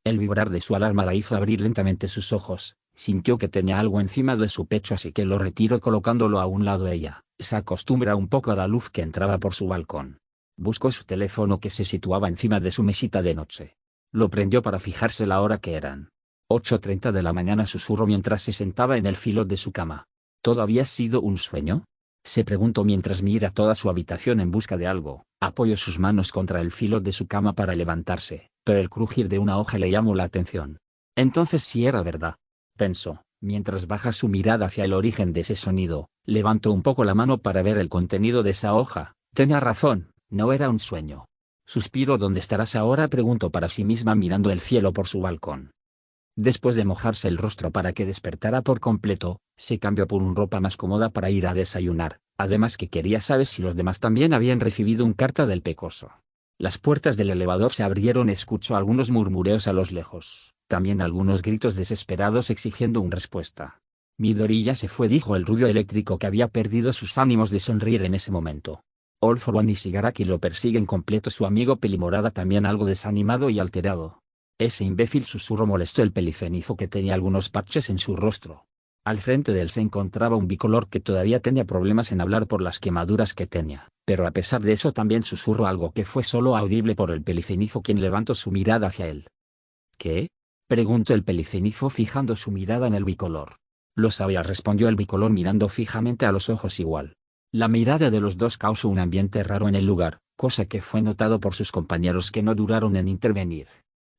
El vibrar de su alarma la hizo abrir lentamente sus ojos. Sintió que tenía algo encima de su pecho, así que lo retiró colocándolo a un lado. Ella se acostumbra un poco a la luz que entraba por su balcón. Buscó su teléfono que se situaba encima de su mesita de noche. Lo prendió para fijarse la hora que eran. 8:30 de la mañana, susurró mientras se sentaba en el filo de su cama. ¿Todo había sido un sueño? Se preguntó mientras mira toda su habitación en busca de algo. Apoyó sus manos contra el filo de su cama para levantarse, pero el crujir de una hoja le llamó la atención. Entonces sí era verdad, pensó, mientras baja su mirada hacia el origen de ese sonido. Levantó un poco la mano para ver el contenido de esa hoja. Tenía razón, no era un sueño. Suspiró. ¿Dónde estarás ahora?, preguntó para sí misma mirando el cielo por su balcón. Después de mojarse el rostro para que despertara por completo, se cambió por una ropa más cómoda para ir a desayunar, además que quería saber si los demás también habían recibido un carta del pecoso. Las puertas del elevador se abrieron. Escuchó algunos murmureos a los lejos, también algunos gritos desesperados exigiendo una respuesta. Midori ya se fue, dijo el rubio eléctrico, que había perdido sus ánimos de sonreír en ese momento. All for One y Shigaraki lo persiguen, completo su amigo Pelimorada, también algo desanimado y alterado. Ese imbécil, susurró molesto el Pelicenizo, que tenía algunos parches en su rostro. Al frente de él se encontraba un bicolor que todavía tenía problemas en hablar por las quemaduras que tenía, pero a pesar de eso también susurró algo que fue solo audible por el Pelicenizo, quien levantó su mirada hacia él. ¿Qué?, preguntó el Pelicenizo fijando su mirada en el bicolor. Lo sabía, respondió el bicolor mirando fijamente a los ojos igual. La mirada de los dos causó un ambiente raro en el lugar, cosa que fue notado por sus compañeros, que no duraron en intervenir.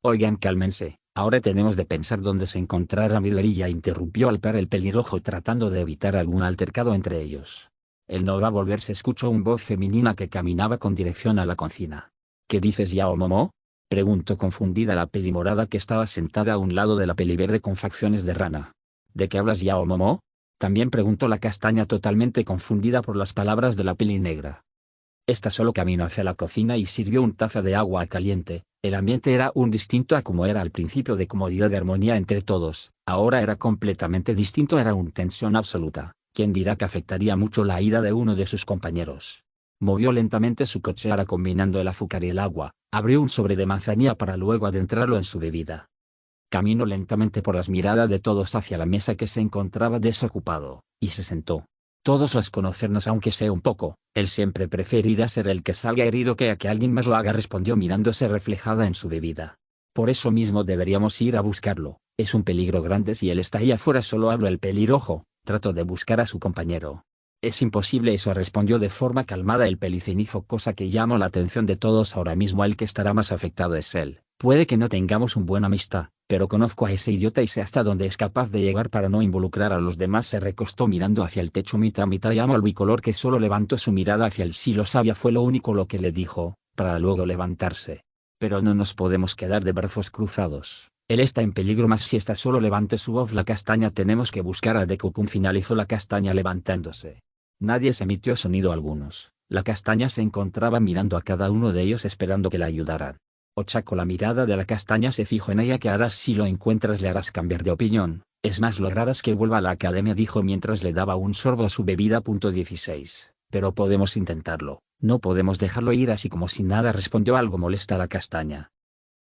Oigan, cálmense, ahora tenemos de pensar dónde se encontrará Midori, ya interrumpió al par el pelirrojo, tratando de evitar algún altercado entre ellos. Él no va a volver, se escuchó una voz femenina que caminaba con dirección a la cocina. ¿Qué dices, Yao Momo?, preguntó confundida la pelimorada, que estaba sentada a un lado de la peliverde con facciones de rana. ¿De qué hablas, Yao Momo?, también preguntó la castaña, totalmente confundida por las palabras de la pelinegra. Esta solo caminó hacia la cocina y sirvió una taza de agua caliente. El ambiente era un distinto a como era al principio, de comodidad, de armonía entre todos. Ahora era completamente distinto, era una tensión absoluta. ¿Quién dirá que afectaría mucho la ida de uno de sus compañeros? Movió lentamente su cuchara combinando el azúcar y el agua, abrió un sobre de manzanilla para luego adentrarlo en su bebida. Caminó lentamente por las miradas de todos hacia la mesa, que se encontraba desocupado, y se sentó. Todos las conocernos, aunque sea un poco. Él siempre preferirá ser el que salga herido que a que alguien más lo haga, respondió mirándose reflejada en su bebida. Por eso mismo deberíamos ir a buscarlo. Es un peligro grande si él está ahí afuera, solo hablo el pelirrojo. Trató de buscar a su compañero. Es imposible eso, respondió de forma calmada el Pelicenizo, cosa que llamó la atención de todos. Ahora mismo el que estará más afectado es él. Puede que no tengamos una buena amistad, pero conozco a ese idiota y sé hasta dónde es capaz de llegar para no involucrar a los demás. Se recostó mirando hacia el techo mitad a mitad. Llamó al bicolor, que solo levantó su mirada hacia él. Si lo sabía, fue lo único lo que le dijo, para luego levantarse. Pero no nos podemos quedar de brazos cruzados. Él está en peligro, más si está solo. Levante su voz la castaña. Tenemos que buscar a Deku-kun, finalizó la castaña levantándose. Nadie se emitió sonido algunos. La castaña se encontraba mirando a cada uno de ellos esperando que la ayudaran. Ochako, la mirada de la castaña se fijó en ella. ¿Qué harás si lo encuentras? Le harás cambiar de opinión. Es más, lograrás que vuelva a la academia, dijo mientras le daba un sorbo a su bebida. 16. Pero podemos intentarlo. No podemos dejarlo ir así como si nada, respondió algo molesta la castaña.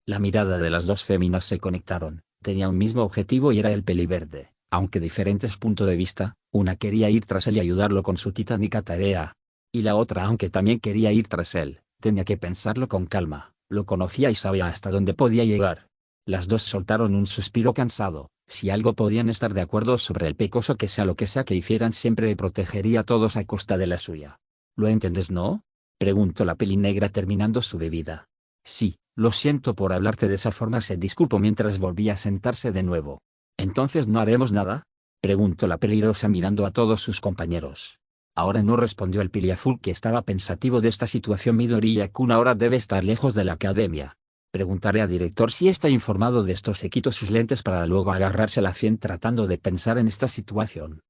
La mirada de las dos féminas se conectaron. Tenía un mismo objetivo y era el peliverde, aunque diferentes puntos de vista. Una quería ir tras él y ayudarlo con su titánica tarea. Y la otra, aunque también quería ir tras él, tenía que pensarlo con calma. Lo conocía y sabía hasta dónde podía llegar. Las dos soltaron un suspiro cansado. Si algo podían estar de acuerdo sobre el pecoso, que sea lo que sea que hicieran, siempre protegería a todos a costa de la suya. ¿Lo entiendes, no?, preguntó la pelinegra terminando su bebida. Sí, lo siento por hablarte de esa forma, se disculpó mientras volvía a sentarse de nuevo. ¿Entonces no haremos nada?, preguntó la peligrosa mirando a todos sus compañeros. Ahora no, respondió el piliaful, que estaba pensativo de esta situación. Midoriya-kun ahora debe estar lejos de la academia. Preguntaré al director si está informado de esto. Se quitó sus lentes para luego agarrarse a la sien tratando de pensar en esta situación.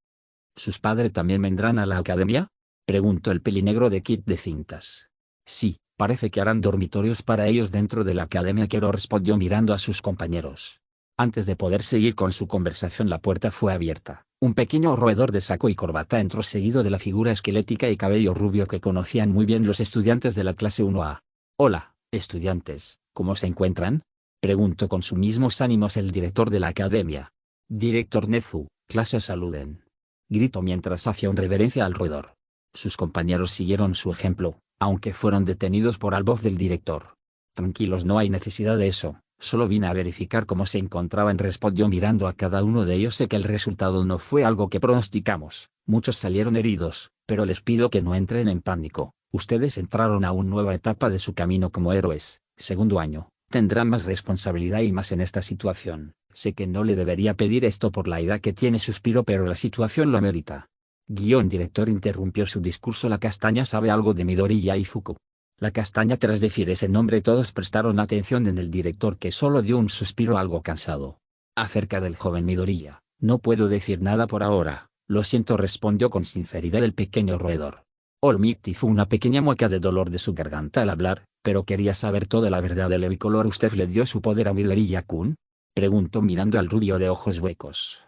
¿Sus padres también vendrán a la academia?, preguntó el pelinegro de kit de cintas. Sí, parece que harán dormitorios para ellos dentro de la academia, Kero respondió mirando a sus compañeros. Antes de poder seguir con su conversación, la puerta fue abierta. Un pequeño roedor de saco y corbata entró, seguido de la figura esquelética y cabello rubio que conocían muy bien los estudiantes de la clase 1A. Hola, estudiantes, ¿cómo se encuentran?, Preguntó con sus mismos ánimos el director de la academia. Director Nezu, clase saluden. Gritó mientras hacía una reverencia al roedor. Sus compañeros siguieron su ejemplo, aunque fueron detenidos por la voz del director. Tranquilos, no hay necesidad de eso, solo vine a verificar cómo se encontraban, respondió mirando a cada uno de ellos. Sé que el resultado no fue algo que pronosticamos, muchos salieron heridos, pero les pido que no entren en pánico, ustedes entraron a una nueva etapa de su camino como héroes, segundo año, tendrán más responsabilidad y más en esta situación. Sé que no le debería pedir esto por la edad que tiene, suspiró, pero la situación lo amerita. Director interrumpió su discurso. La castaña sabe algo de Midoriya y Fuku. La castaña, tras decir ese nombre todos prestaron atención en el director, que solo dio un suspiro algo cansado. Acerca del joven Midoriya, no puedo decir nada por ahora, lo siento, respondió con sinceridad el pequeño roedor. All Might hizo una pequeña mueca de dolor de su garganta al hablar, pero quería saber toda la verdad del bicolor. ¿Usted le dio su poder a Midoriya-kun? Preguntó mirando al rubio de ojos huecos.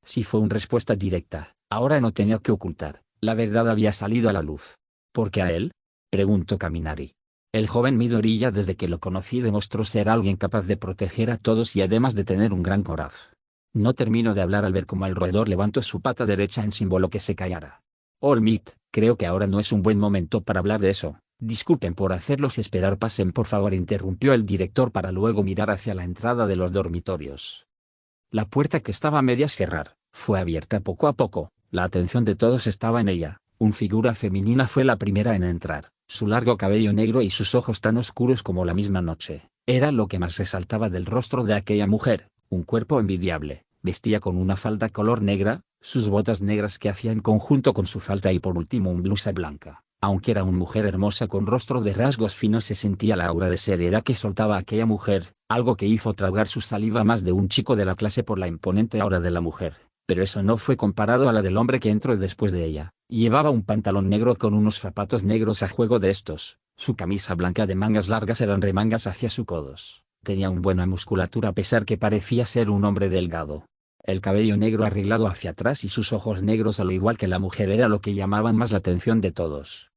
Sí, fue una respuesta directa. Ahora no tenía que ocultar, la verdad había salido a la luz. ¿Por qué a él?, preguntó Kaminari. El joven Midoriya, desde que lo conocí, demostró ser alguien capaz de proteger a todos y además de tener un gran coraje. No terminó de hablar al ver cómo el roedor levantó su pata derecha en símbolo que se callara. All Might, creo que ahora no es un buen momento para hablar de eso. Disculpen por hacerlos esperar, pasen por favor, interrumpió el director para luego mirar hacia la entrada de los dormitorios. La puerta, que estaba a medias cerrar, fue abierta poco a poco, la atención de todos estaba en ella. Una figura femenina fue la primera en entrar, su largo cabello negro y sus ojos tan oscuros como la misma noche, era lo que más resaltaba del rostro de aquella mujer, un cuerpo envidiable, vestía con una falda color negra, sus botas negras que hacían conjunto con su falda y por último una blusa blanca. Aunque era una mujer hermosa con rostro de rasgos finos, se sentía la aura de seriedad que soltaba aquella mujer, algo que hizo tragar su saliva a más de un chico de la clase por la imponente aura de la mujer, pero eso no fue comparado a la del hombre que entró después de ella. Llevaba un pantalón negro con unos zapatos negros a juego de estos, su camisa blanca de mangas largas eran remangas hacia sus codos, tenía una buena musculatura a pesar que parecía ser un hombre delgado. El cabello negro arreglado hacia atrás y sus ojos negros, al igual que la mujer, era lo que llamaban más la atención de todos.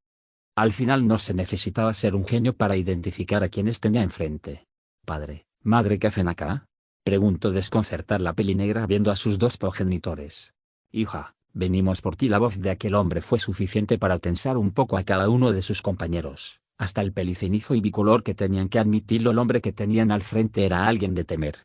Al final no se necesitaba ser un genio para identificar a quienes tenía enfrente. «Padre, madre, ¿qué hacen acá?», preguntó desconcertar la pelinegra viendo a sus dos progenitores. «Hija, venimos por ti». La voz de aquel hombre fue suficiente para tensar un poco a cada uno de sus compañeros, hasta el pelicenizo y bicolor, que tenían que admitirlo, el hombre que tenían al frente era alguien de temer.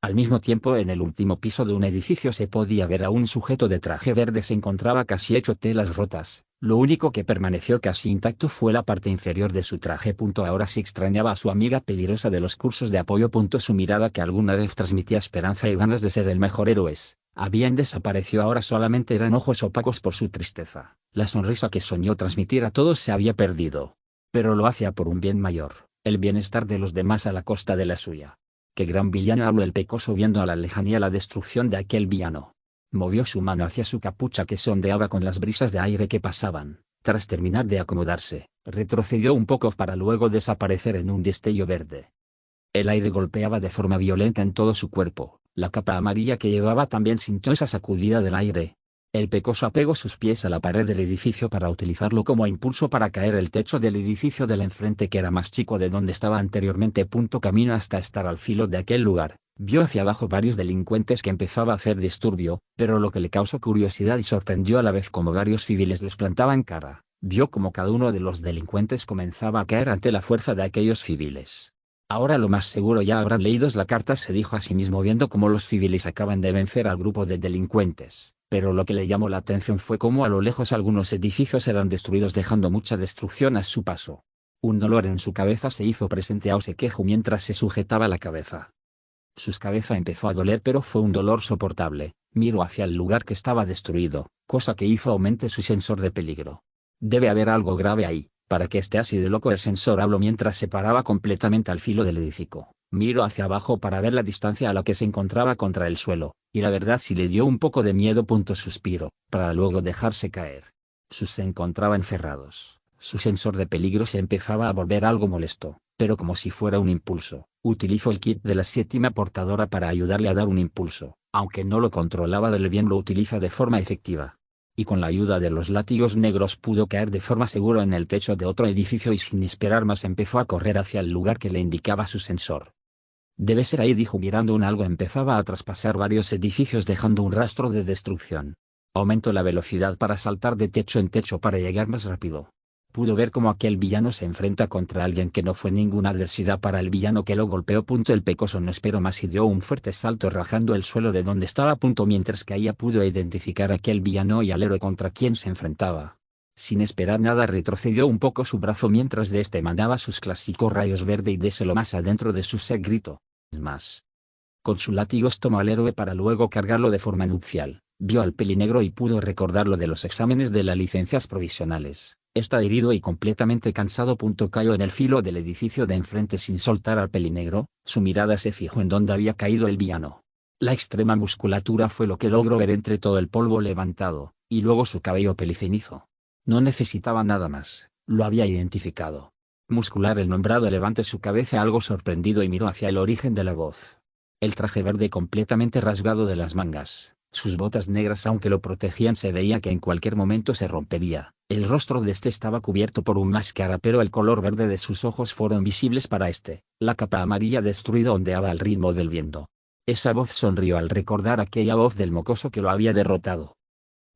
Al mismo tiempo, en el último piso de un edificio se podía ver a un sujeto de traje verde, se encontraba casi hecho telas rotas, lo único que permaneció casi intacto fue la parte inferior de su traje. Ahora sí extrañaba a su amiga peligrosa de los cursos de apoyo. Su mirada, que alguna vez transmitía esperanza y ganas de ser el mejor héroes, habían desaparecido, ahora solamente eran ojos opacos por su tristeza. La sonrisa que soñó transmitir a todos se había perdido. Pero lo hacía por un bien mayor, el bienestar de los demás a la costa de la suya. «Qué gran villano», habló el pecoso viendo a la lejanía la destrucción de aquel villano. Movió su mano hacia su capucha que se ondeaba con las brisas de aire que pasaban. Tras terminar de acomodarse, retrocedió un poco para luego desaparecer en un destello verde. El aire golpeaba de forma violenta en todo su cuerpo, la capa amarilla que llevaba también sintió esa sacudida del aire. El pecoso apegó sus pies a la pared del edificio para utilizarlo como impulso para caer el techo del edificio del enfrente, que era más chico de donde estaba anteriormente. Camino hasta estar al filo de aquel lugar, vio hacia abajo varios delincuentes que empezaba a hacer disturbio, pero lo que le causó curiosidad y sorprendió a la vez como varios civiles les plantaban cara, vio como cada uno de los delincuentes comenzaba a caer ante la fuerza de aquellos civiles. Ahora lo más seguro ya habrán leído la carta, se dijo a sí mismo viendo cómo los civiles acaban de vencer al grupo de delincuentes. Pero lo que le llamó la atención fue cómo a lo lejos algunos edificios eran destruidos, dejando mucha destrucción a su paso. Un dolor en su cabeza se hizo presente a Osequejo mientras se sujetaba la cabeza. Su cabeza empezó a doler, pero fue un dolor soportable. Miró hacia el lugar que estaba destruido, cosa que hizo aumente su sensor de peligro. Debe haber algo grave ahí, para que esté así de loco el sensor, habló mientras se paraba completamente al filo del edificio. Miró hacia abajo para ver la distancia a la que se encontraba contra el suelo, y la verdad sí le dio un poco de miedo. Suspiró, para luego dejarse caer. Sus se encontraban cerrados. Su sensor de peligro se empezaba a volver algo molesto, pero como si fuera un impulso, utilizó el kit de la séptima portadora para ayudarle a dar un impulso, aunque no lo controlaba del bien, lo utiliza de forma efectiva. Y con la ayuda de los látigos negros pudo caer de forma segura en el techo de otro edificio y sin esperar más empezó a correr hacia el lugar que le indicaba su sensor. Debe ser ahí, dijo mirando un algo empezaba a traspasar varios edificios dejando un rastro de destrucción. Aumentó la velocidad para saltar de techo en techo para llegar más rápido. Pudo ver cómo aquel villano se enfrenta contra alguien que no fue ninguna adversidad para el villano que lo golpeó. El pecoso no esperó más y dio un fuerte salto rajando el suelo de donde estaba. Mientras caía pudo identificar a aquel villano y al héroe contra quien se enfrentaba. Sin esperar nada retrocedió un poco su brazo mientras de este mandaba sus clásicos rayos verde y déselo más adentro de su set gritó. Es más. Con su látigo tomó al héroe para luego cargarlo de forma nupcial. Vio al pelinegro y pudo recordar lo de los exámenes de las licencias provisionales. Está herido y completamente cansado. Cayó en el filo del edificio de enfrente sin soltar al pelinegro, su mirada se fijó en donde había caído el villano. La extrema musculatura fue lo que logró ver entre todo el polvo levantado, y luego su cabello pelicenizo. No necesitaba nada más, lo había identificado. Muscular el nombrado levantó su cabeza algo sorprendido y miró hacia el origen de la voz. El traje verde completamente rasgado de las mangas, sus botas negras aunque lo protegían se veía que en cualquier momento se rompería. El rostro de este estaba cubierto por un máscara pero el color verde de sus ojos fueron visibles para este. La capa amarilla destruida ondeaba al ritmo del viento. Esa voz sonrió al recordar aquella voz del mocoso que lo había derrotado.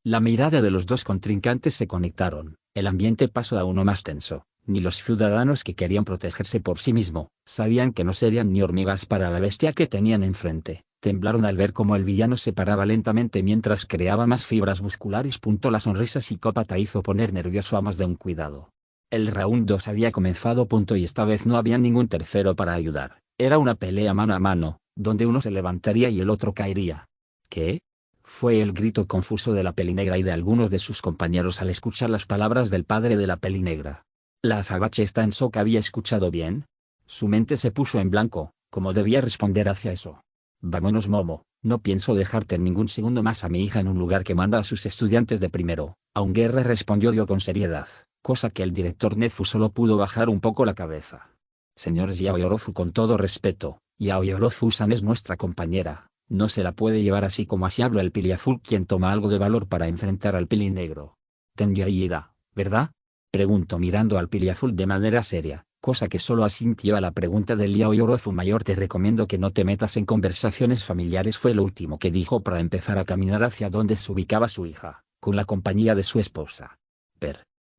La mirada de los dos contrincantes se conectaron, el ambiente pasó a uno más tenso. Ni los ciudadanos que querían protegerse por sí mismo, sabían que no serían ni hormigas para la bestia que tenían enfrente. Temblaron al ver cómo el villano se paraba lentamente mientras creaba más fibras musculares. La sonrisa psicópata hizo poner nervioso a más de un cuidado. El round 2 había comenzado. Y esta vez no había ningún tercero para ayudar. Era una pelea mano a mano, donde uno se levantaría y el otro caería. ¿Qué? Fue el grito confuso de la pelinegra y de algunos de sus compañeros al escuchar las palabras del padre de la pelinegra. ¿La azabache está en shock? ¿Había escuchado bien? Su mente se puso en blanco, ¿cómo debía responder hacia eso? Vámonos Momo, no pienso dejarte ningún segundo más a mi hija en un lugar que manda a sus estudiantes de primero. Aunguerre respondió Dio con seriedad, cosa que el director Nezu solo pudo bajar un poco la cabeza. Señor Yaoyorozu, con todo respeto, Yaoyorozu-san es nuestra compañera, no se la puede llevar así como así. Habló el piliazul quien toma algo de valor para enfrentar al pelinegro. Tenyo Aida, ¿verdad? Preguntó mirando al piliazul de manera seria, cosa que solo asintió a la pregunta del Yaoyorozu mayor. Te recomiendo que no te metas en conversaciones familiares, fue lo último que dijo para empezar a caminar hacia donde se ubicaba su hija, con la compañía de su esposa.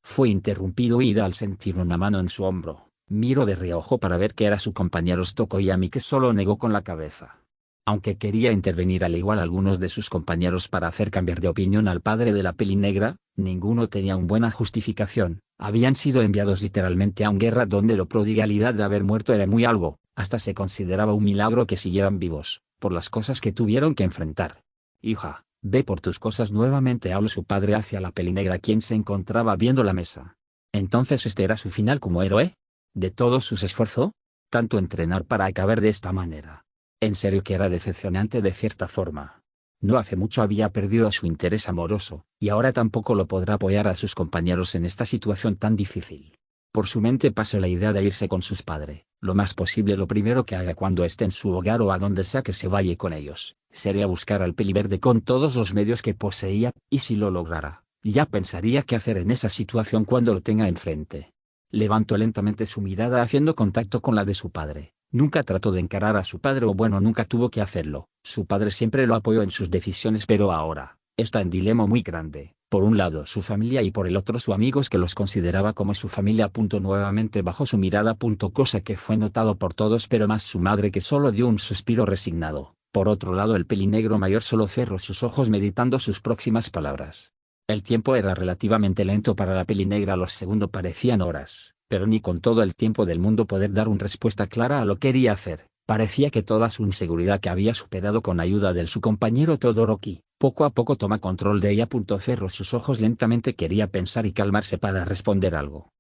Fue interrumpido Ida al sentir una mano en su hombro, miró de reojo para ver que era su compañero Tokoyami que solo negó con la cabeza. Aunque quería intervenir al igual algunos de sus compañeros para hacer cambiar de opinión al padre de la pelinegra, ninguno tenía una buena justificación. Habían sido enviados literalmente a una guerra donde la prodigalidad de haber muerto era muy algo, hasta se consideraba un milagro que siguieran vivos, por las cosas que tuvieron que enfrentar. Hija, ve por tus cosas nuevamente, habló su padre hacia la pelinegra quien se encontraba viendo la mesa. Entonces este era su final como héroe. ¿De todos sus esfuerzos? Tanto entrenar para acabar de esta manera. En serio que era decepcionante de cierta forma. No hace mucho había perdido a su interés amoroso, y ahora tampoco lo podrá apoyar a sus compañeros en esta situación tan difícil. Por su mente pasó la idea de irse con sus padres. Lo más posible lo primero que haga cuando esté en su hogar o a donde sea que se vaya con ellos, sería buscar al peliverde con todos los medios que poseía, y si lo lograra, ya pensaría qué hacer en esa situación cuando lo tenga enfrente. Levantó lentamente su mirada haciendo contacto con la de su padre. Nunca trató de encarar a su padre o bueno nunca tuvo que hacerlo, su padre siempre lo apoyó en sus decisiones pero ahora, está en dilema muy grande, por un lado su familia y por el otro sus amigos que los consideraba como su familia. Nuevamente bajó su mirada. Cosa que fue notado por todos pero más su madre que solo dio un suspiro resignado. Por otro lado el pelinegro mayor solo cerró sus ojos meditando sus próximas palabras. El tiempo era relativamente lento para la pelinegra, los segundos parecían horas. Pero ni con todo el tiempo del mundo poder dar una respuesta clara a lo que quería hacer. Parecía que toda su inseguridad que había superado con ayuda de su compañero Todoroki, poco a poco toma control de ella. Cerró sus ojos lentamente, quería pensar y calmarse para responder algo.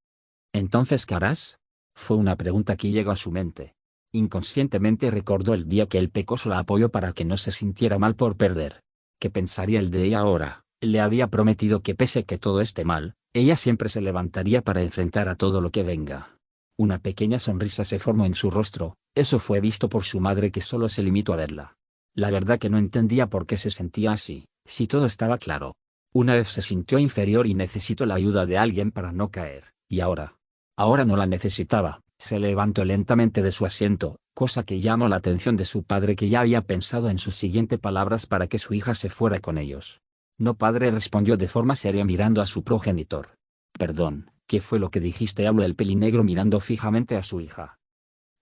¿Entonces qué harás? Fue una pregunta que llegó a su mente. Inconscientemente recordó el día que el pecoso la apoyó para que no se sintiera mal por perder. ¿Qué pensaría el de ella ahora? Le había prometido que pese que todo esté mal, ella siempre se levantaría para enfrentar a todo lo que venga. Una pequeña sonrisa se formó en su rostro, eso fue visto por su madre que solo se limitó a verla. La verdad que no entendía por qué se sentía así, si todo estaba claro. Una vez se sintió inferior y necesitó la ayuda de alguien para no caer, y ahora no la necesitaba. Se levantó lentamente de su asiento, cosa que llamó la atención de su padre, que ya había pensado en sus siguientes palabras para que su hija se fuera con ellos. No, padre, respondió de forma seria mirando a su progenitor. Perdón, ¿qué fue lo que dijiste? Habló el pelinegro mirando fijamente a su hija.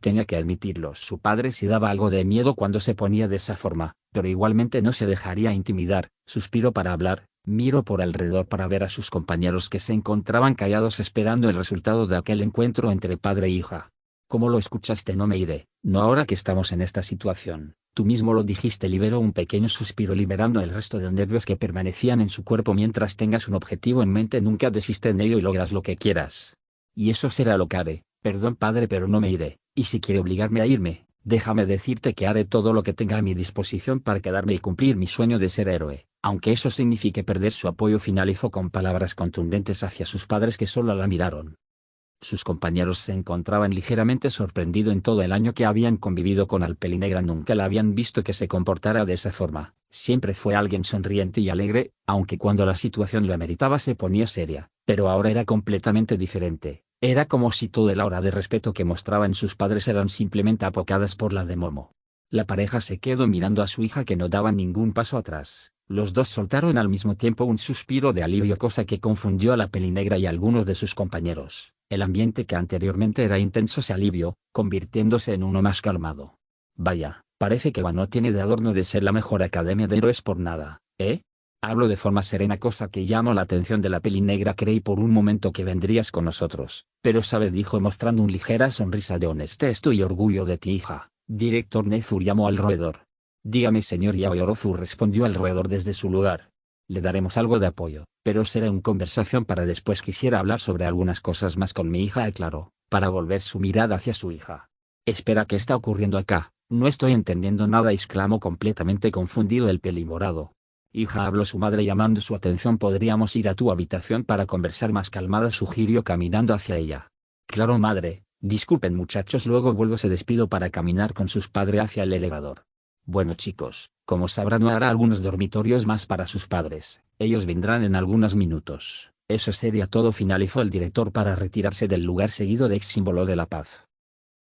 Tenía que admitirlo, su padre sí daba algo de miedo cuando se ponía de esa forma, pero igualmente no se dejaría intimidar. Suspiró para hablar, miró por alrededor para ver a sus compañeros que se encontraban callados esperando el resultado de aquel encuentro entre padre e hija. ¿Cómo lo escuchaste? No me iré, no ahora que estamos en esta situación. Tú mismo lo dijiste. Liberó un pequeño suspiro liberando el resto de nervios que permanecían en su cuerpo. Mientras tengas un objetivo en mente nunca desiste en ello y logras lo que quieras. Y eso será lo que haré. Perdón, padre, pero no me iré. Y si quiere obligarme a irme, déjame decirte que haré todo lo que tenga a mi disposición para quedarme y cumplir mi sueño de ser héroe, aunque eso signifique perder su apoyo. Finalizó con palabras contundentes hacia sus padres, que solo la miraron. Sus compañeros se encontraban ligeramente sorprendidos. En todo el año que habían convivido con Alpelinegra nunca la habían visto que se comportara de esa forma. Siempre fue alguien sonriente y alegre, aunque cuando la situación lo ameritaba se ponía seria, pero ahora era completamente diferente. Era como si toda el aura de respeto que mostraba en sus padres eran simplemente apocadas por la de Momo. La pareja se quedó mirando a su hija, que no daba ningún paso atrás. Los dos soltaron al mismo tiempo un suspiro de alivio, cosa que confundió a la Pelinegra y a algunos de sus compañeros. El ambiente que anteriormente era intenso se alivió, convirtiéndose en uno más calmado. Vaya, parece que Wano tiene de adorno de ser la mejor academia de héroes por nada, ¿eh? Hablo de forma serena, cosa que llamó la atención de la Pelinegra. Creí por un momento que vendrías con nosotros, pero sabes, dijo mostrando una ligera sonrisa de honestidad. Estoy orgullo de ti, hija. Director Nezu llamó al roedor. Dígame, señor Yaoyorozu, respondió el roedor desde su lugar. Le daremos algo de apoyo, pero será una conversación para después. Quisiera hablar sobre algunas cosas más con mi hija, aclaró, para volver su mirada hacia su hija. Espera, ¿qué está ocurriendo acá? No estoy entendiendo nada, exclamó completamente confundido el pelimorado. Hija, habló su madre llamando su atención. ¿Podríamos ir a tu habitación para conversar más calmada?, sugirió caminando hacia ella. Claro, madre. Disculpen, muchachos, luego vuelvo. Se despidió para caminar con sus padres hacia el elevador. Bueno, chicos, como sabrán, no hará algunos dormitorios más para sus padres. Ellos vendrán en algunos minutos. Eso sería todo, finalizó el director para retirarse del lugar, seguido de ex símbolo de la paz.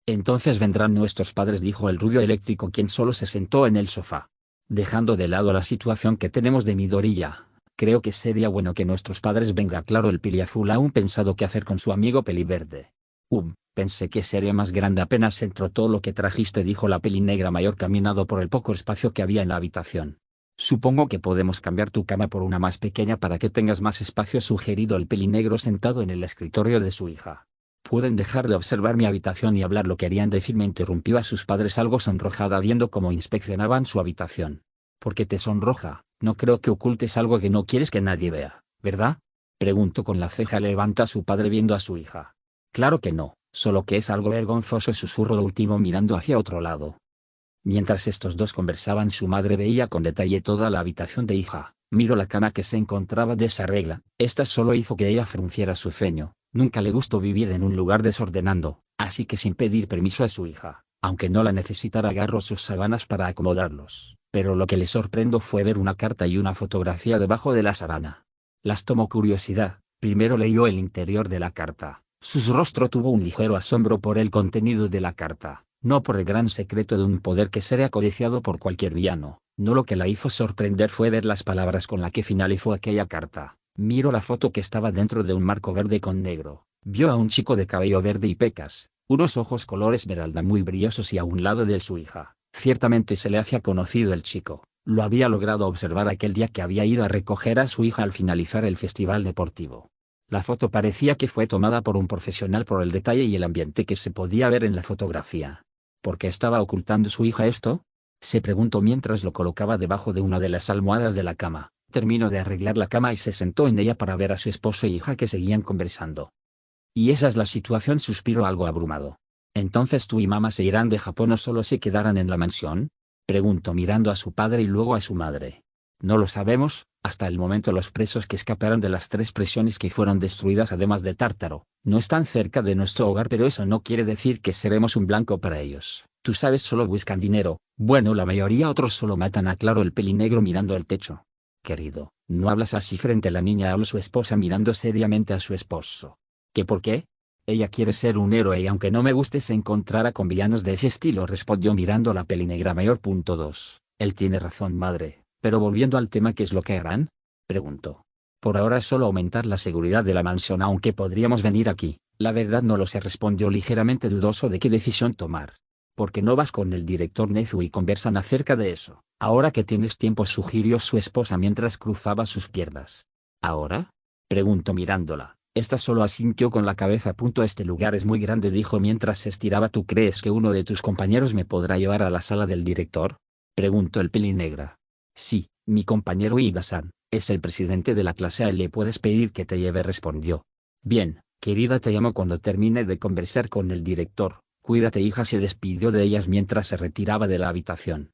Entonces vendrán nuestros padres, dijo el rubio eléctrico, quien solo se sentó en el sofá. Dejando de lado la situación que tenemos de Midoriya, creo que sería bueno que nuestros padres vengan. Claro, el Piliazul aún pensado qué hacer con su amigo Peliverde. Pensé que sería más grande apenas entró. Todo lo que trajiste, dijo la Pelinegra mayor caminando por el poco espacio que había en la habitación. Supongo que podemos cambiar tu cama por una más pequeña para que tengas más espacio, sugerido el Pelinegro sentado en el escritorio de su hija. ¿Pueden dejar de observar mi habitación y hablar lo que querían decirme?, interrumpió a sus padres algo sonrojada viendo cómo inspeccionaban su habitación. ¿Por qué te sonroja? No creo que ocultes algo que no quieres que nadie vea, ¿verdad?, preguntó con la ceja levanta a su padre viendo a su hija. Claro que no, solo que es algo vergonzoso, susurró lo último mirando hacia otro lado. Mientras estos dos conversaban, su madre veía con detalle toda la habitación de hija. Miró la cama que se encontraba desarregla. Esta solo hizo que ella frunciera su ceño. Nunca le gustó vivir en un lugar desordenado, así que sin pedir permiso a su hija, aunque no la necesitara, agarró sus sábanas para acomodarlos. Pero lo que le sorprendió fue ver una carta y una fotografía debajo de la sábana. Las tomó curiosidad. Primero leyó el interior de la carta. Su rostro tuvo un ligero asombro por el contenido de la carta, no por el gran secreto de un poder que sería codiciado por cualquier villano. No, lo que la hizo sorprender fue ver las palabras con las que finalizó aquella carta. Miró la foto que estaba dentro de un marco verde con negro. Vio a un chico de cabello verde y pecas, unos ojos color esmeralda muy brillosos y a un lado de su hija. Ciertamente se le hacía conocido el chico. Lo había logrado observar aquel día que había ido a recoger a su hija al finalizar el festival deportivo. La foto parecía que fue tomada por un profesional por el detalle y el ambiente que se podía ver en la fotografía. ¿Por qué estaba ocultando su hija esto?, se preguntó mientras lo colocaba debajo de una de las almohadas de la cama. Terminó de arreglar la cama y se sentó en ella para ver a su esposo e hija que seguían conversando. ¿Y esa es la situación?, suspiró algo abrumado. ¿Entonces tú y mamá se irán de Japón o solo se quedarán en la mansión?, preguntó mirando a su padre y luego a su madre. No lo sabemos. Hasta el momento los presos que escaparon de las 3 prisiones que fueron destruidas además de Tártaro, no están cerca de nuestro hogar, pero eso no quiere decir que seremos un blanco para ellos. Tú sabes, solo buscan dinero. Bueno, la mayoría, otros solo matan, aclaró el Pelinegro mirando el techo. Querido, no hablas así frente a la niña, habló su esposa mirando seriamente a su esposo. ¿Qué por qué? Ella quiere ser un héroe y aunque no me guste se encontrará con villanos de ese estilo, respondió mirando a la pelinegra mayor. 2. Él tiene razón, madre, pero volviendo al tema, ¿qué es lo que harán? Preguntó. Por ahora es solo aumentar la seguridad de la mansión, aunque podríamos venir aquí. La verdad no lo sé, respondió ligeramente dudoso de qué decisión tomar. ¿Por qué no vas con el director Nezu y conversan acerca de eso? Ahora que tienes tiempo, sugirió su esposa mientras cruzaba sus piernas. ¿Ahora? Preguntó mirándola. Esta solo asintió con la cabeza. Este lugar es muy grande, dijo mientras se estiraba. ¿Tú crees que uno de tus compañeros me podrá llevar a la sala del director? Preguntó el pelinegra. Sí, mi compañero Ida-san, es el presidente de la clase A y le puedes pedir que te lleve, respondió. Bien, querida, te llamo cuando termine de conversar con el director. Cuídate, hija, se despidió de ellas mientras se retiraba de la habitación.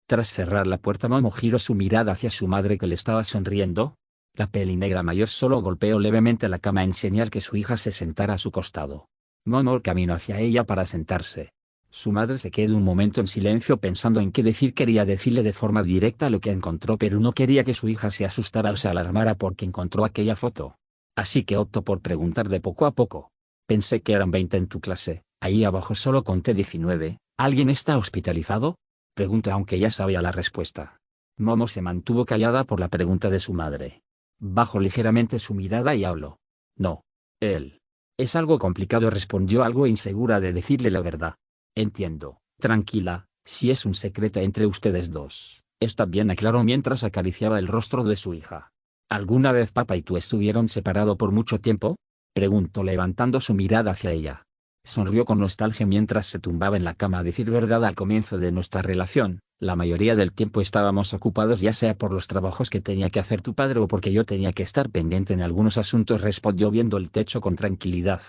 Tras cerrar la puerta, Momo giró su mirada hacia su madre, que le estaba sonriendo. La pelinegra mayor solo golpeó levemente la cama en señal que su hija se sentara a su costado. Momo caminó hacia ella para sentarse. Su madre se quedó un momento en silencio pensando en qué decir. Quería decirle de forma directa lo que encontró, pero no quería que su hija se asustara o se alarmara porque encontró aquella foto. Así que optó por preguntar de poco a poco. Pensé que eran 20 en tu clase, ahí abajo solo conté 19, ¿alguien está hospitalizado? Preguntó aunque ya sabía la respuesta. Momo se mantuvo callada por la pregunta de su madre. Bajó ligeramente su mirada y habló. No. Él. Es algo complicado, respondió algo insegura de decirle la verdad. Entiendo. Tranquila, si es un secreto entre ustedes dos, está bien, aclaró mientras acariciaba el rostro de su hija. ¿Alguna vez papá y tú estuvieron separados por mucho tiempo? Preguntó levantando su mirada hacia ella. Sonrió con nostalgia mientras se tumbaba en la cama. A decir verdad, al comienzo de nuestra relación, la mayoría del tiempo estábamos ocupados, ya sea por los trabajos que tenía que hacer tu padre o porque yo tenía que estar pendiente en algunos asuntos, respondió viendo el techo con tranquilidad.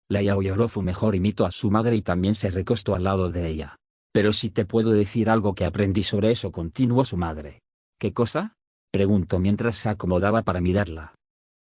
La Yao lloró su mejor, imitó a su madre y también se recostó al lado de ella. Pero si te puedo decir algo que aprendí sobre eso, continuó su madre. ¿Qué cosa? Preguntó mientras se acomodaba para mirarla.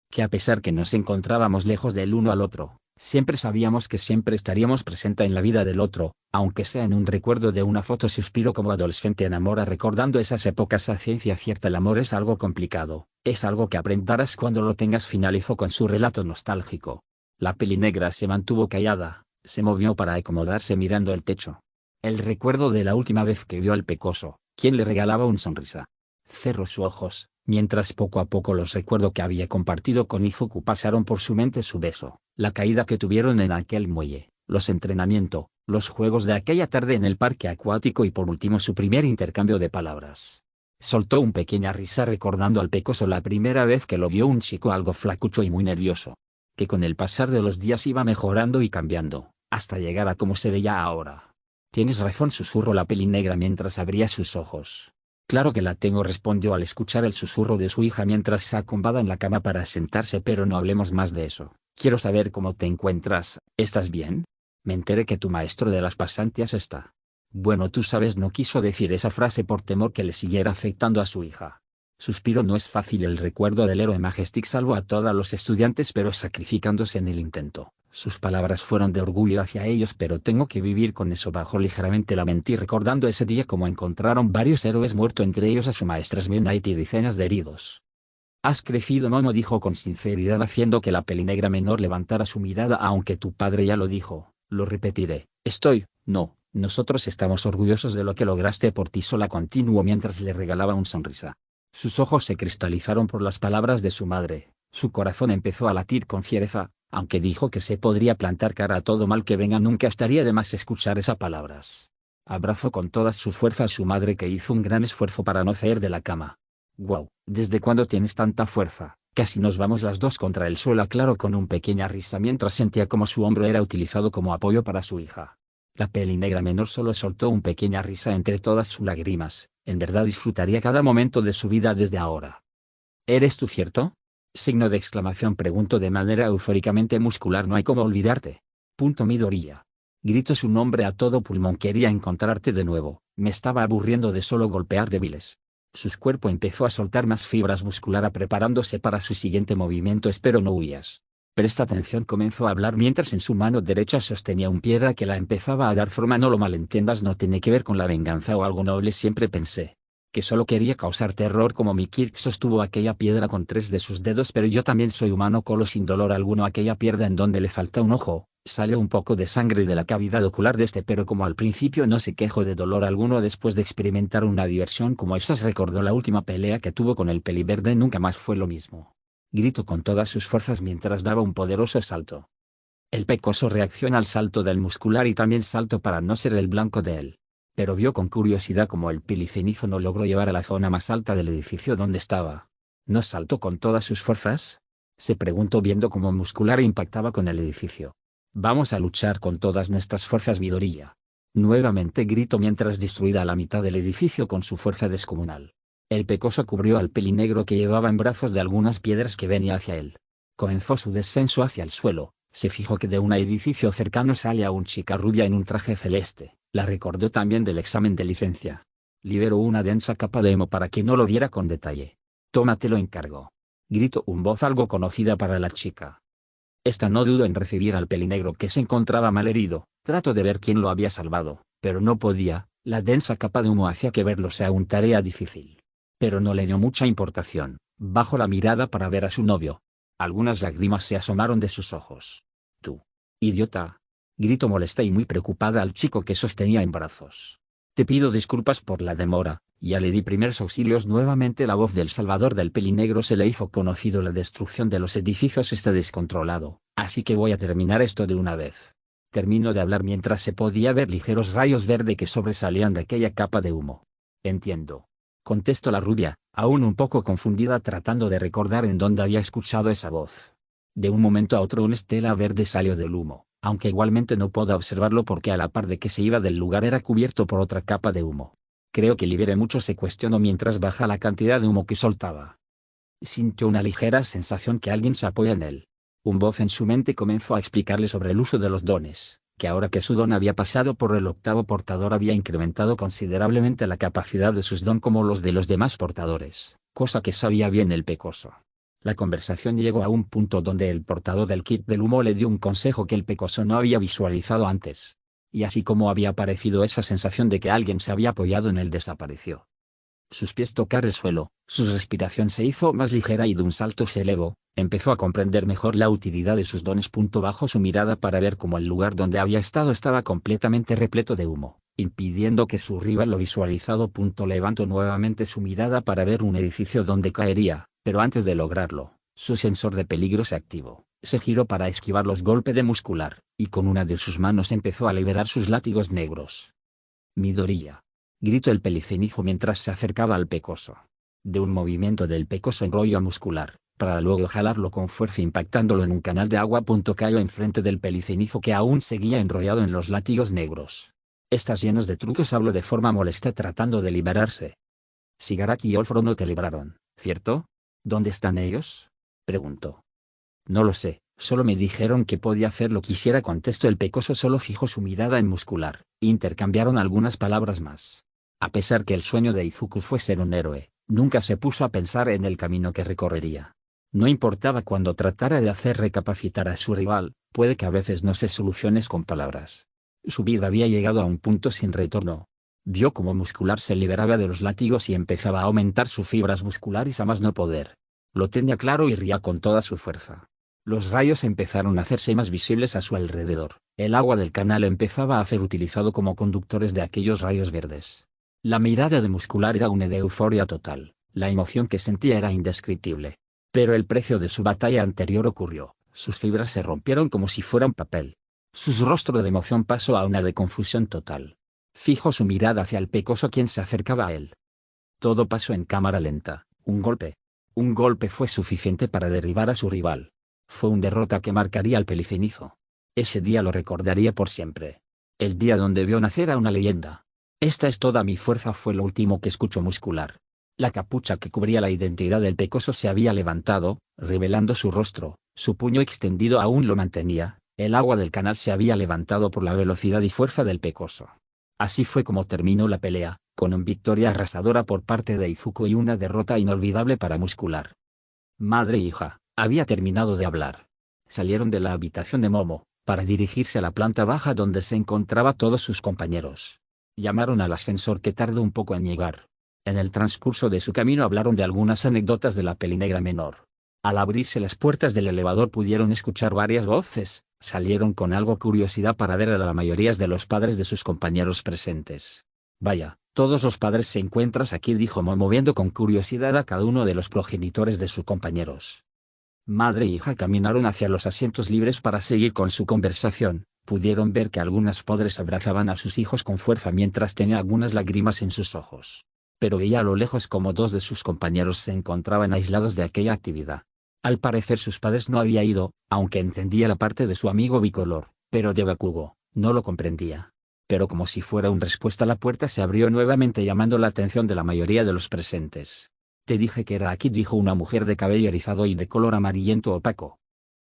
Que a pesar que nos encontrábamos lejos del uno al otro, siempre sabíamos que siempre estaríamos presentes en la vida del otro, aunque sea en un recuerdo de una foto. Suspiró como adolescente enamora recordando esas épocas. A ciencia cierta el amor es algo complicado, es algo que aprenderás cuando lo tengas, finalizó con su relato nostálgico. La pelinegra se mantuvo callada, se movió para acomodarse mirando el techo. El recuerdo de la última vez que vio al pecoso, quien le regalaba una sonrisa. Cerró sus ojos, mientras poco a poco los recuerdos que había compartido con Izuku pasaron por su mente: su beso, la caída que tuvieron en aquel muelle, los entrenamientos, los juegos de aquella tarde en el parque acuático y por último su primer intercambio de palabras. Soltó una pequeña risa recordando al pecoso la primera vez que lo vio, un chico algo flacucho y muy nervioso, que con el pasar de los días iba mejorando y cambiando, hasta llegar a cómo se veía ahora. Tienes razón, susurró la pelinegra mientras abría sus ojos. Claro que la tengo, respondió al escuchar el susurro de su hija mientras se acomodaba en la cama para sentarse. Pero no hablemos más de eso. Quiero saber cómo te encuentras. ¿Estás bien? Me enteré que tu maestro de las pasantías está. Bueno, tú sabes, no quiso decir esa frase por temor que le siguiera afectando a su hija. Suspiró. No es fácil el recuerdo del héroe Majestic, salvó a todos los estudiantes pero sacrificándose en el intento. Sus palabras fueron de orgullo hacia ellos, pero tengo que vivir con eso. Bajó ligeramente la mente recordando ese día como encontraron varios héroes muertos, entre ellos a su maestra Midnight y decenas de heridos. Has crecido, Momo, dijo con sinceridad, haciendo que la pelinegra menor levantara su mirada. Aunque tu padre ya lo dijo, lo repetiré. Nosotros estamos orgullosos de lo que lograste por ti sola, continuó mientras le regalaba una sonrisa. Sus ojos se cristalizaron por las palabras de su madre, su corazón empezó a latir con fiereza. Aunque dijo que se podría plantar cara a todo mal que venga, nunca estaría de más escuchar esas palabras. Abrazó con toda su fuerza a su madre, que hizo un gran esfuerzo para no caer de la cama. «Wow, ¿desde cuándo tienes tanta fuerza? Casi nos vamos las dos contra el suelo», aclaró con una pequeña risa mientras sentía como su hombro era utilizado como apoyo para su hija. La pelinegra menor solo soltó una pequeña risa entre todas sus lágrimas. En verdad disfrutaría cada momento de su vida desde ahora. ¿Eres tú, cierto? Signo de exclamación, preguntó de manera eufóricamente muscular. No hay cómo olvidarte. Midoriya. Gritó su nombre a todo pulmón. Quería encontrarte de nuevo, me estaba aburriendo de solo golpear débiles. Su cuerpo empezó a soltar más fibras musculares preparándose para su siguiente movimiento. Espero no huyas. Presta atención, comenzó a hablar mientras en su mano derecha sostenía una piedra que la empezaba a dar forma. No lo malentiendas, no tiene que ver con la venganza o algo noble, siempre pensé. Que solo quería causar terror como mi Kirk sostuvo aquella piedra con 3 de sus dedos, pero yo también soy humano. Colo sin dolor alguno aquella piedra en donde le falta un ojo. Salió un poco de sangre de la cavidad ocular de este, pero como al principio no se quejó de dolor alguno después de experimentar una diversión como esas, recordó la última pelea que tuvo con el peliverde. Nunca más fue lo mismo. Gritó con todas sus fuerzas mientras daba un poderoso salto. El pecoso reacciona al salto del muscular y también saltó para no ser el blanco de él. Pero vio con curiosidad cómo el pelicenizo no logró llevar a la zona más alta del edificio donde estaba. ¿No saltó con todas sus fuerzas? Se preguntó viendo cómo muscular impactaba con el edificio. Vamos a luchar con todas nuestras fuerzas, Midoriya. Nuevamente gritó mientras destruía la mitad del edificio con su fuerza descomunal. El pecoso cubrió al pelinegro que llevaba en brazos de algunas piedras que venía hacia él. Comenzó su descenso hacia el suelo. Se fijó que de un edificio cercano salía una chica rubia en un traje celeste. La recordó también del examen de licencia. Liberó una densa capa de humo para que no lo viera con detalle. Tómatelo, encargó. Gritó un voz algo conocida para la chica. Esta no dudó en recibir al pelinegro que se encontraba mal herido. Trató de ver quién lo había salvado, pero no podía. La densa capa de humo hacía que verlo sea una tarea difícil. Pero no le dio mucha importación. Bajó la mirada para ver a su novio. Algunas lágrimas se asomaron de sus ojos. «Tú, idiota», gritó molesta y muy preocupada al chico que sostenía en brazos. «Te pido disculpas por la demora, ya le di primeros auxilios». Nuevamente la voz del salvador del pelinegro se le hizo conocido. La destrucción de los edificios está descontrolado, así que voy a terminar esto de una vez. Terminó de hablar mientras se podía ver ligeros rayos verde que sobresalían de aquella capa de humo. «Entiendo», contestó la rubia, aún un poco confundida tratando de recordar en dónde había escuchado esa voz. De un momento a otro una estela verde salió del humo, aunque igualmente no pudo observarlo porque a la par de que se iba del lugar era cubierto por otra capa de humo. «Creo que libere mucho», se cuestionó mientras baja la cantidad de humo que soltaba. Sintió una ligera sensación que alguien se apoya en él. Un voz en su mente comenzó a explicarle sobre el uso de los dones, que ahora que su don había pasado por el octavo portador había incrementado considerablemente la capacidad de sus don como los de los demás portadores, cosa que sabía bien el pecoso. La conversación llegó a un punto donde el portador del kit del humo le dio un consejo que el pecoso no había visualizado antes. Y así como había aparecido esa sensación de que alguien se había apoyado en él, desapareció. Sus pies tocaron el suelo, su respiración se hizo más ligera y de un salto se elevó. Empezó a comprender mejor la utilidad de sus dones. Bajó su mirada para ver cómo el lugar donde había estado estaba completamente repleto de humo, impidiendo que su rival lo visualizado. Levantó nuevamente su mirada para ver un edificio donde caería, pero antes de lograrlo, su sensor de peligro se activó. Se giró para esquivar los golpes de muscular, y con una de sus manos empezó a liberar sus látigos negros. «Midoriya», gritó el pelicenizo mientras se acercaba al pecoso. De un movimiento del pecoso enrolló a muscular, para luego jalarlo con fuerza impactándolo en un canal de agua. Cayó enfrente del pelicenizo que aún seguía enrollado en los látigos negros. «Estás llenos de trucos», habló de forma molesta tratando de liberarse. «Shigaraki y Olfro no te libraron, ¿cierto? ¿Dónde están ellos?», preguntó. «No lo sé, solo me dijeron que podía hacer lo que quisiera», contestó el pecoso. Solo fijó su mirada en muscular. Intercambiaron algunas palabras más. A pesar que el sueño de Izuku fue ser un héroe, nunca se puso a pensar en el camino que recorrería. No importaba cuando tratara de hacer recapacitar a su rival, puede que a veces no se soluciones con palabras. Su vida había llegado a un punto sin retorno. Vio cómo muscular se liberaba de los látigos y empezaba a aumentar sus fibras musculares a más no poder. Lo tenía claro y ría con toda su fuerza. Los rayos empezaron a hacerse más visibles a su alrededor. El agua del canal empezaba a ser utilizado como conductores de aquellos rayos verdes. La mirada de muscular era una de euforia total. La emoción que sentía era indescriptible. Pero el precio de su batalla anterior ocurrió. Sus fibras se rompieron como si fueran papel. Su rostro de emoción pasó a una de confusión total. Fijó su mirada hacia el pecoso quien se acercaba a él. Todo pasó en cámara lenta. Un golpe. Un golpe fue suficiente para derribar a su rival. Fue una derrota que marcaría al pelicenizo. Ese día lo recordaría por siempre. El día donde vio nacer a una leyenda. «Esta es toda mi fuerza», fue lo último que escuchó muscular. La capucha que cubría la identidad del pecoso se había levantado, revelando su rostro. Su puño extendido aún lo mantenía. El agua del canal se había levantado por la velocidad y fuerza del pecoso. Así fue como terminó la pelea, con una victoria arrasadora por parte de Izuku y una derrota inolvidable para muscular. Madre e hija, había terminado de hablar. Salieron de la habitación de Momo, para dirigirse a la planta baja donde se encontraba todos sus compañeros. Llamaron al ascensor que tardó un poco en llegar. En el transcurso de su camino hablaron de algunas anécdotas de la peli negra menor. Al abrirse las puertas del elevador pudieron escuchar varias voces, salieron con algo curiosidad para ver a la mayoría de los padres de sus compañeros presentes. Vaya, todos los padres se encuentran aquí, dijo Momo viendo con curiosidad a cada uno de los progenitores de sus compañeros. Madre e hija caminaron hacia los asientos libres para seguir con su conversación. Pudieron ver que algunas padres abrazaban a sus hijos con fuerza mientras tenía algunas lágrimas en sus ojos. Pero veía a lo lejos como dos de sus compañeros se encontraban aislados de aquella actividad. Al parecer sus padres no habían ido, aunque entendía la parte de su amigo bicolor, pero de Bakugo, no lo comprendía. Pero como si fuera una respuesta, la puerta se abrió nuevamente llamando la atención de la mayoría de los presentes. Te dije que era aquí, dijo una mujer de cabello erizado y de color amarillento opaco.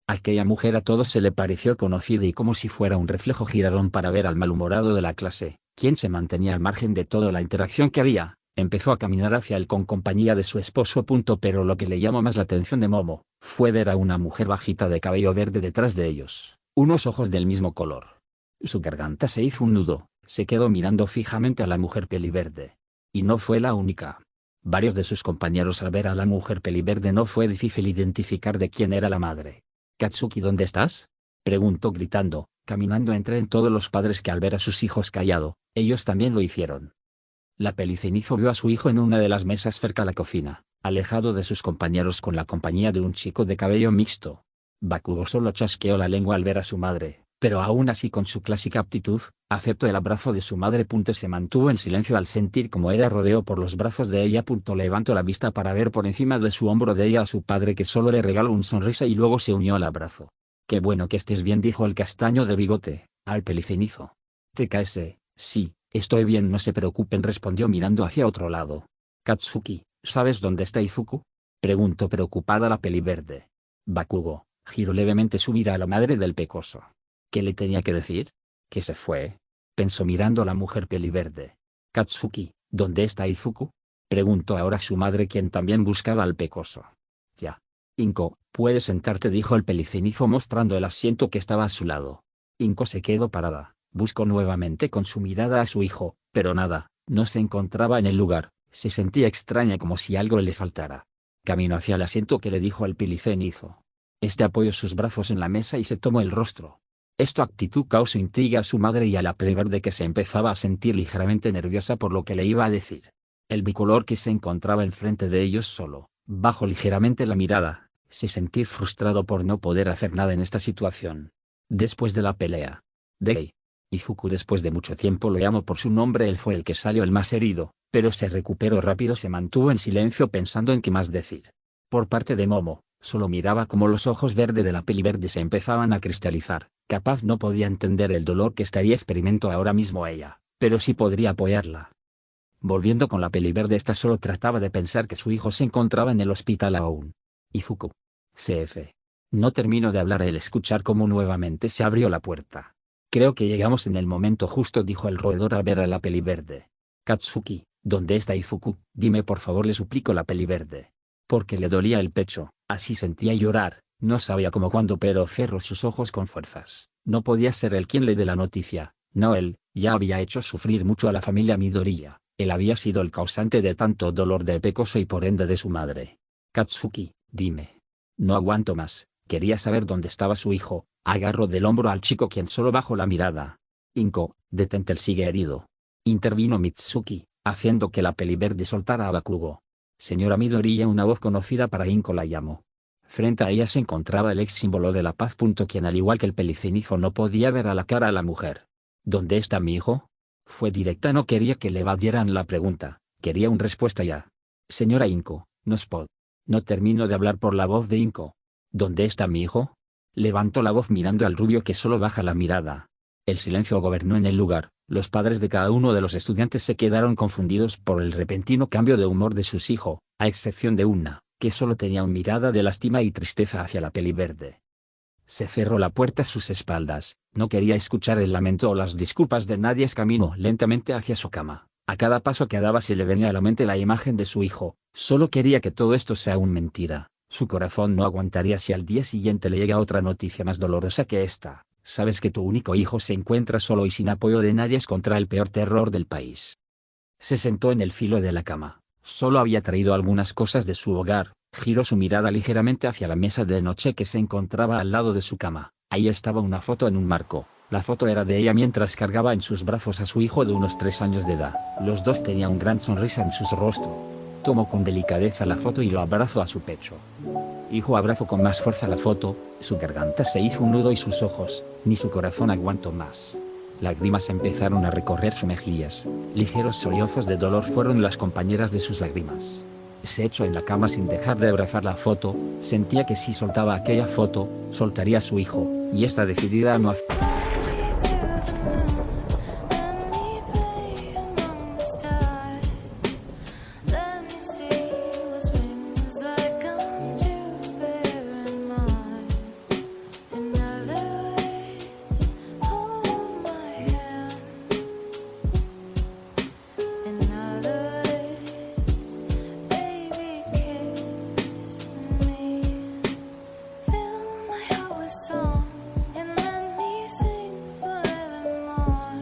Aquella mujer a todos se le pareció conocida y como si fuera un reflejo giraron para ver al malhumorado de la clase, quien se mantenía al margen de toda la interacción que había. Empezó a caminar hacia él con compañía de su esposo. Pero lo que le llamó más la atención de Momo, fue ver a una mujer bajita de cabello verde detrás de ellos, unos ojos del mismo color. Su garganta se hizo un nudo, se quedó mirando fijamente a la mujer peliverde. Y no fue la única. Varios de sus compañeros al ver a la mujer peliverde no fue difícil identificar de quién era la madre. «Katsuki, ¿dónde estás?», preguntó gritando, caminando entre todos los padres que al ver a sus hijos callado, ellos también lo hicieron. La pelicenizo vio a su hijo en una de las mesas cerca a la cocina, alejado de sus compañeros con la compañía de un chico de cabello mixto. Bakugo solo chasqueó la lengua al ver a su madre, pero aún así con su clásica aptitud, aceptó el abrazo de su madre. Se mantuvo en silencio al sentir como era rodeado por los brazos de ella. Levantó la vista para ver por encima de su hombro de ella a su padre, que solo le regaló una sonrisa y luego se unió al abrazo. «Qué bueno que estés bien», dijo el castaño de bigote, al pelicenizo. «¿Te caes? Sí, estoy bien, no se preocupen», respondió mirando hacia otro lado. «Katsuki, ¿sabes dónde está Izuku?», preguntó preocupada la peliverde. Bakugo giró levemente su mirada a la madre del pecoso. ¿Qué le tenía que decir? «¿Que se fue?», pensó mirando a la mujer peliverde. «Katsuki, ¿dónde está Izuku?», preguntó ahora su madre, quien también buscaba al pecoso. «Ya. Inko, puedes sentarte», dijo el pelicenizo mostrando el asiento que estaba a su lado. Inko se quedó parada, buscó nuevamente con su mirada a su hijo, pero nada, no se encontraba en el lugar, se sentía extraña como si algo le faltara. Caminó hacia el asiento que le dijo al pelicenizo. Este apoyó sus brazos en la mesa y se tomó el rostro. Esta actitud causó intriga a su madre y a la peliverde, que se empezaba a sentir ligeramente nerviosa por lo que le iba a decir. El bicolor, que se encontraba enfrente de ellos solo, bajó ligeramente la mirada, se sentía frustrado por no poder hacer nada en esta situación. Después de la pelea de Izuku, después de mucho tiempo lo llamó por su nombre, él fue el que salió el más herido, pero se recuperó rápido. Se mantuvo en silencio pensando en qué más decir. Por parte de Momo, solo miraba como los ojos verdes de la peliverde se empezaban a cristalizar. Capaz no podía entender el dolor que estaría experimentando ahora mismo ella, pero sí podría apoyarla. Volviendo con la peliverde, esta solo trataba de pensar que su hijo se encontraba en el hospital aún. Izuku. CF. No terminó de hablar al escuchar cómo nuevamente se abrió la puerta. «Creo que llegamos en el momento justo», dijo el roedor al ver a la peliverde. «Katsuki, ¿dónde está Izuku? Dime por favor», le suplicó la peliverde. Porque le dolía el pecho, así sentía llorar, no sabía cómo cuándo, pero cerró sus ojos con fuerzas. No podía ser él quien le dé la noticia, no él, ya había hecho sufrir mucho a la familia Midoriya, él había sido el causante de tanto dolor del pecoso y por ende de su madre. «Katsuki, dime. No aguanto más», quería saber dónde estaba su hijo. Agarró del hombro al chico, quien solo bajó la mirada. «Inko, detente, él sigue herido», intervino Mitsuki, haciendo que la peliverde soltara a Bakugo. «Señora Midoriya», una voz conocida para Inko la llamó. Frente a ella se encontraba el ex símbolo de la paz. Quien al igual que el pelicenizo no podía ver a la cara a la mujer. «¿Dónde está mi hijo?». Fue directa, no quería que le evadieran la pregunta, quería una respuesta ya. «Señora Inko, no puedo». No terminó de hablar por la voz de Inko. «¿Dónde está mi hijo?». Levantó la voz mirando al rubio, que solo baja la mirada. El silencio gobernó en el lugar. Los padres de cada uno de los estudiantes se quedaron confundidos por el repentino cambio de humor de sus hijos, a excepción de una, que solo tenía una mirada de lástima y tristeza hacia la peliverde. Se cerró la puerta a sus espaldas, no quería escuchar el lamento o las disculpas de nadie. Caminó lentamente hacia su cama. A cada paso que daba se le venía a la mente la imagen de su hijo. Solo quería que todo esto sea una mentira. Su corazón no aguantaría si al día siguiente le llega otra noticia más dolorosa que esta. «Sabes que tu único hijo se encuentra solo y sin apoyo de nadie contra el peor terror del país». Se sentó en el filo de la cama, Solo había traído algunas cosas de su hogar. Giró su mirada ligeramente hacia la mesa de noche que se encontraba al lado de su cama. Ahí estaba una foto en un marco. La foto era de ella mientras cargaba en sus brazos a su hijo de unos 3 años de edad. Los dos tenían una gran sonrisa en sus rostros. Tomó con delicadeza la foto y lo abrazó a su pecho. Hijo abrazó con más fuerza la foto, su garganta se hizo un nudo y sus ojos, ni su corazón aguantó más. Lágrimas empezaron a recorrer sus mejillas. Ligeros sollozos de dolor fueron las compañeras de sus lágrimas. Se echó en la cama sin dejar de abrazar la foto. Sentía que si soltaba aquella foto, soltaría a su hijo, y está decidida a no hacer.